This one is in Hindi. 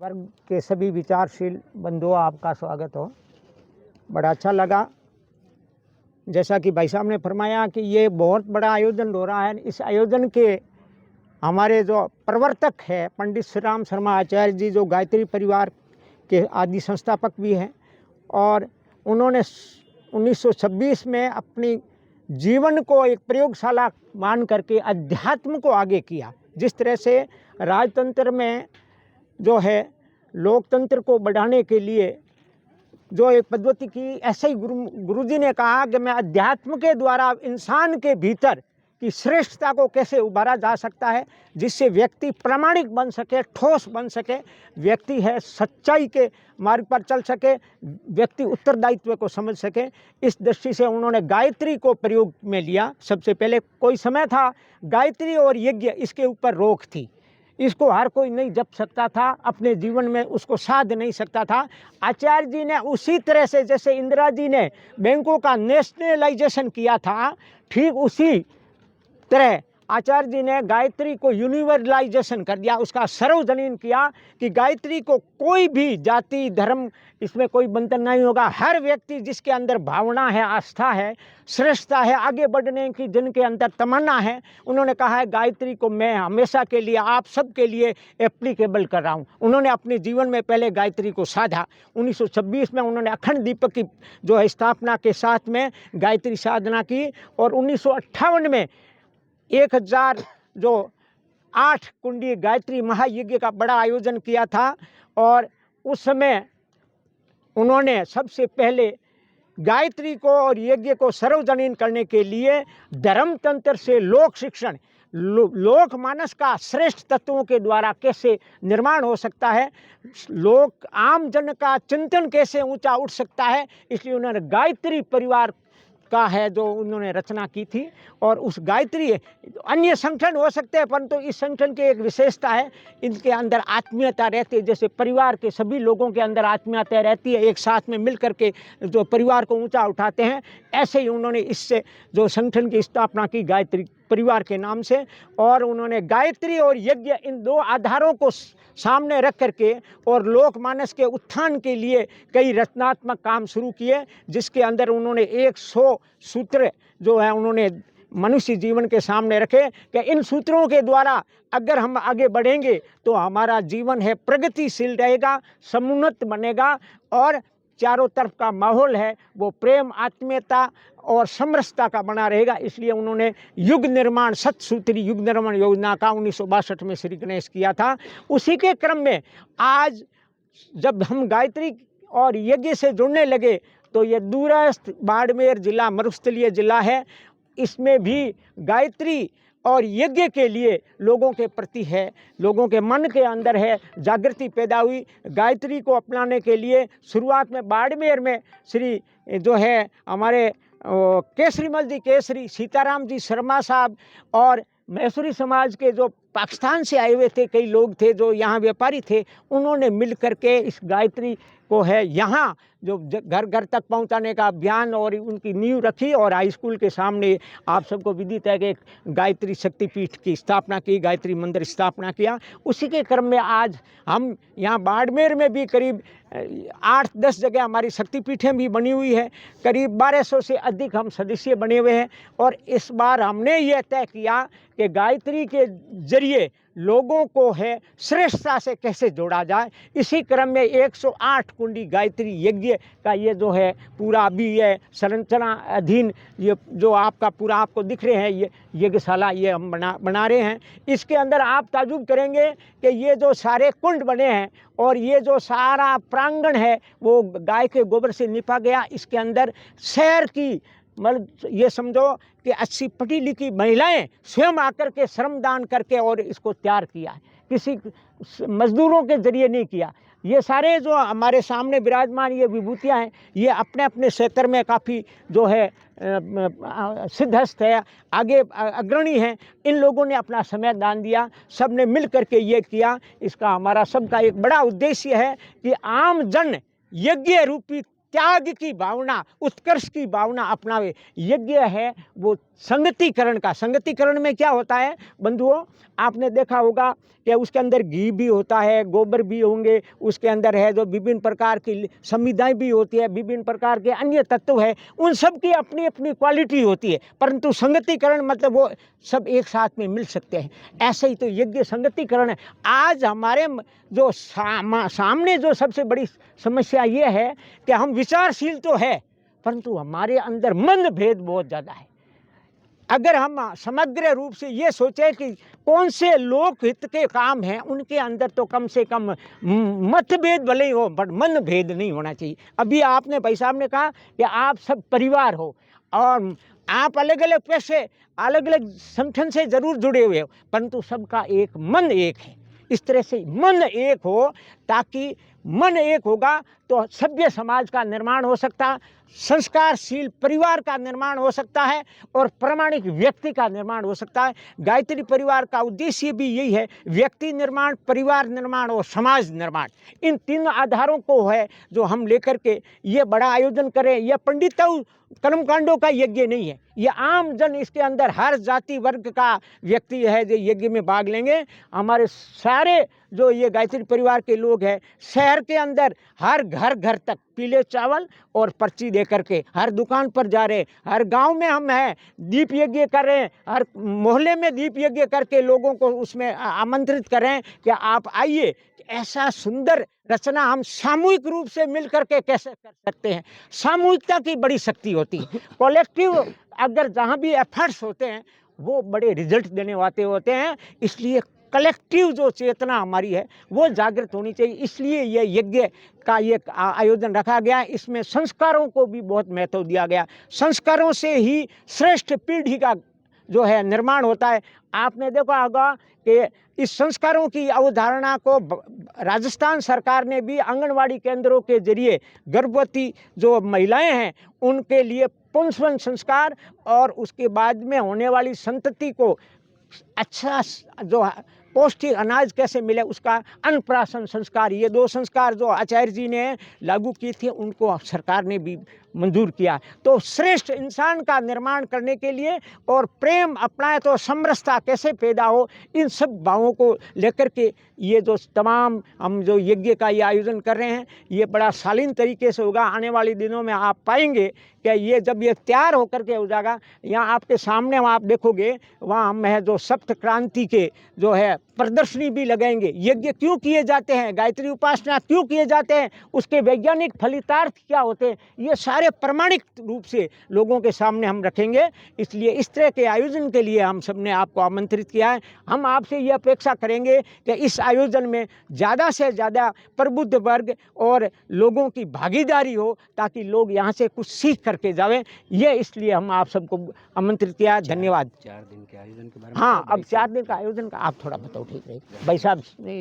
वर्ग के सभी विचारशील बंधुओं, आपका स्वागत हो। बड़ा अच्छा लगा। जैसा कि भाई साहब ने फरमाया कि ये बहुत बड़ा आयोजन हो रहा है। इस आयोजन के हमारे जो प्रवर्तक है पंडित श्री राम शर्मा आचार्य जी, जो गायत्री परिवार के आदि संस्थापक भी हैं, और उन्होंने 1926 में अपनी जीवन को एक प्रयोगशाला मान करके अध्यात्म को आगे किया। जिस तरह से राजतंत्र में जो है लोकतंत्र को बढ़ाने के लिए जो एक पद्धति की, ऐसे ही गुरुजी ने कहा कि मैं अध्यात्म के द्वारा इंसान के भीतर की श्रेष्ठता को कैसे उभारा जा सकता है, जिससे व्यक्ति प्रामाणिक बन सके, ठोस बन सके, व्यक्ति है सच्चाई के मार्ग पर चल सके, व्यक्ति उत्तरदायित्व को समझ सके। इस दृष्टि से उन्होंने गायत्री को प्रयोग में लिया। सबसे पहले कोई समय था गायत्री और यज्ञ, इसके ऊपर रोक थी, इसको हर कोई नहीं जप सकता था, अपने जीवन में उसको साध नहीं सकता था। आचार्य जी ने उसी तरह से, जैसे इंदिरा जी ने बैंकों का नेशनलाइजेशन किया था, ठीक उसी तरह आचार्य जी ने गायत्री को यूनिवर्सलाइजेशन कर दिया, उसका सार्वजनीन किया कि गायत्री को कोई भी जाति धर्म इसमें कोई बंधन नहीं होगा। हर व्यक्ति जिसके अंदर भावना है, आस्था है, श्रेष्ठता है, आगे बढ़ने की जिनके अंदर तमन्ना है, उन्होंने कहा है गायत्री को मैं हमेशा के लिए आप सब के लिए एप्लीकेबल कर रहा हूँ। उन्होंने अपने जीवन में पहले गायत्री को साधा। 1926 में उन्होंने अखंड दीपक की जो है स्थापना के साथ में गायत्री साधना की, और 1958 में 1008 कुंडी गायत्री महायज्ञ का बड़ा आयोजन किया था। और उस समय उन्होंने सबसे पहले गायत्री को और यज्ञ को सार्वजनीन करने के लिए धर्मतंत्र से लोक शिक्षण, लोक मानस का श्रेष्ठ तत्वों के द्वारा कैसे निर्माण हो सकता है, लोक आम जन का चिंतन कैसे ऊंचा उठ सकता है, इसलिए उन्होंने गायत्री परिवार का है जो उन्होंने रचना की थी। और उस गायत्री, अन्य संगठन हो सकते हैं परंतु इस संगठन की एक विशेषता है, इनके अंदर आत्मीयता रहती है। जैसे परिवार के सभी लोगों के अंदर आत्मीयता रहती है, एक साथ में मिल करके जो परिवार को ऊंचा उठाते हैं, ऐसे ही उन्होंने इससे जो संगठन की स्थापना की गायत्री परिवार के नाम से। और उन्होंने गायत्री और यज्ञ, इन दो आधारों को सामने रख करके और लोकमानस के उत्थान के लिए कई रचनात्मक काम शुरू किए, जिसके अंदर उन्होंने 100 सूत्र जो है उन्होंने मनुष्य जीवन के सामने रखे कि इन सूत्रों के द्वारा अगर हम आगे बढ़ेंगे तो हमारा जीवन है प्रगतिशील रहेगा, समुन्नत बनेगा, और चारों तरफ का माहौल है वो प्रेम, आत्मीयता और समरसता का बना रहेगा। इसलिए उन्होंने युग निर्माण, सतसूत्री युग निर्माण योजना का 1962 में श्री गणेश किया था। उसी के क्रम में आज जब हम गायत्री और यज्ञ से जुड़ने लगे तो ये दूरस्थ बाड़मेर जिला, मरुस्थलीय जिला है, इसमें भी गायत्री और यज्ञ के लिए लोगों के प्रति है, लोगों के मन के अंदर है जागृति पैदा हुई। गायत्री को अपनाने के लिए शुरुआत में बाड़मेर में श्री जो है हमारे केसरीमल जी केसरी, सीताराम जी शर्मा साहब और मैसूरी समाज के जो पाकिस्तान से आए हुए थे कई लोग थे जो यहाँ व्यापारी थे, उन्होंने मिल करके इस गायत्री को है यहाँ जो घर घर तक पहुँचाने का अभियान और उनकी नींव रखी। और हाई स्कूल के सामने आप सबको विदित है कि एक गायत्री शक्तिपीठ की स्थापना की, गायत्री मंदिर स्थापना किया। उसी के क्रम में आज हम यहाँ बाड़मेर में भी करीब 8-10 जगह हमारी शक्तिपीठें भी बनी हुई है, करीब 1200 से अधिक हम सदस्य बने हुए हैं। और इस बार हमने यह तय किया कि गायत्री के जरिए लोगों को है श्रेष्ठता से कैसे जोड़ा जाए। इसी क्रम में 108 कुंडी गायत्री यज्ञ का ये जो है पूरा अभी ये संरचना अधीन, ये जो आपका पूरा आपको दिख रहे हैं ये यज्ञशाला ये हम बना रहे हैं। इसके अंदर आप ताजुब करेंगे कि ये जो सारे कुंड बने हैं और ये जो सारा प्रांगण है वो गाय के गोबर से निपा गया। इसके अंदर शहर की मतलब ये समझो कि 80 पढ़ी लिखी महिलाएं स्वयं आकर के श्रमदान करके और इसको तैयार किया है, किसी मजदूरों के जरिए नहीं किया। ये सारे जो हमारे सामने विराजमान ये विभूतियाँ हैं ये अपने अपने क्षेत्र में काफ़ी जो है सिद्धहस्त है, आगे अग्रणी हैं। इन लोगों ने अपना समय दान दिया, सब ने मिल करके ये किया। इसका हमारा सबका एक बड़ा उद्देश्य है कि आम जन यज्ञ रूपी त्याग की भावना, उत्कर्ष की भावना अपनावे। यज्ञ है वो संगतिकरण में क्या होता है बंधुओं, आपने देखा होगा कि उसके अंदर घी भी होता है, गोबर भी होंगे, उसके अंदर है जो विभिन्न प्रकार की संविधाएं भी होती है, विभिन्न प्रकार के अन्य तत्व है, उन सब की अपनी अपनी क्वालिटी होती है, परंतु संगतिकरण मतलब वो सब एक साथ में मिल सकते हैं। ऐसे ही तो यज्ञ संगतिकरण है। आज हमारे जो सामने जो सबसे बड़ी समस्या ये है कि हम विचारशील तो है, परंतु हमारे अंदर मन भेद बहुत ज़्यादा है। अगर हम समग्र रूप से ये सोचें कि कौन से लोक हित के काम हैं, उनके अंदर तो कम से कम मतभेद भले ही हो, बट मन भेद नहीं होना चाहिए। अभी आपने भाई साहब ने कहा कि आप सब परिवार हो और आप अलग अलग पैसे अलग अलग संगठन से जरूर जुड़े हुए हो, परंतु सबका एक मन एक है। इस तरह से मन एक हो, ताकि मन एक होगा तो सभ्य समाज का निर्माण हो सकता है, संस्कारशील परिवार का निर्माण हो सकता है और प्रामाणिक व्यक्ति का निर्माण हो सकता है। गायत्री परिवार का उद्देश्य भी यही है, व्यक्ति निर्माण, परिवार निर्माण और समाज निर्माण। इन तीन आधारों को है जो हम लेकर के ये बड़ा आयोजन करें। यह पंडितों कर्मकांडों का यज्ञ नहीं है, ये आम जन, इसके अंदर हर जाति वर्ग का व्यक्ति है जो यज्ञ में भाग लेंगे। हमारे सारे जो ये गायत्री परिवार के लोग हैं, शहर के अंदर हर घर घर तक पीले चावल और पर्ची दे करके हर दुकान पर जा रहे, हर गांव में हम हैं दीप यज्ञ कर रहे हैं, हर मोहल्ले में दीप यज्ञ करके लोगों को उसमें आमंत्रित करें कि आप आइए। ऐसा सुंदर रचना हम सामूहिक रूप से मिल करके कैसे कर सकते हैं। सामूहिकता की बड़ी शक्ति होती है। कलेक्टिव अगर जहाँ भी एफर्ट्स होते हैं वो बड़े रिजल्ट देने वाले होते हैं। इसलिए कलेक्टिव जो चेतना हमारी है वो जागृत होनी चाहिए। इसलिए ये यज्ञ का ये आयोजन रखा गया। इसमें संस्कारों को भी बहुत महत्व दिया गया। संस्कारों से ही श्रेष्ठ पीढ़ी का जो है निर्माण होता है। आपने देखा होगा कि इस संस्कारों की अवधारणा को राजस्थान सरकार ने भी आंगनवाड़ी केंद्रों के जरिए गर्भवती जो महिलाएं हैं उनके लिए पुंसवन संस्कार और उसके बाद में होने वाली संतति को अच्छा जो पौष्टिक अनाज कैसे मिले उसका अन्नप्राशन संस्कार, ये दो संस्कार जो आचार्य जी ने लागू किए थे उनको सरकार ने भी मंजूर किया। तो श्रेष्ठ इंसान का निर्माण करने के लिए और प्रेम अपनाए तो समरसता कैसे पैदा हो, इन सब भावों को लेकर के ये जो तमाम हम जो यज्ञ का ये आयोजन कर रहे हैं ये बड़ा शालीन तरीके से होगा। आने वाले दिनों में आप पाएंगे कि ये जब ये तैयार होकर के हो जाएगा, यहाँ आपके सामने आप देखोगे वहाँ हम है जो सप्त क्रांति के जो है प्रदर्शनी भी लगाएंगे। यज्ञ क्यों किए जाते हैं, गायत्री उपासना क्यों किए जाते हैं, उसके वैज्ञानिक फलितार्थ क्या होते हैं, ये सारे प्रमाणिक रूप से लोगों के सामने हम रखेंगे। इसलिए इस तरह के आयोजन के लिए हम सब ने आपको आमंत्रित किया है। हम आपसे ये अपेक्षा करेंगे कि इस आयोजन में ज़्यादा से ज़्यादा प्रबुद्ध वर्ग और लोगों की भागीदारी हो ताकि लोग यहाँ से कुछ सीख करके जावें। ये इसलिए हम आप सबको आमंत्रित किया। धन्यवाद। 4 दिन के आयोजन के बारे में। हाँ, अब 4 दिन का आयोजन का आप थोड़ा बताओ। ठीक है भाई साहब, इसमें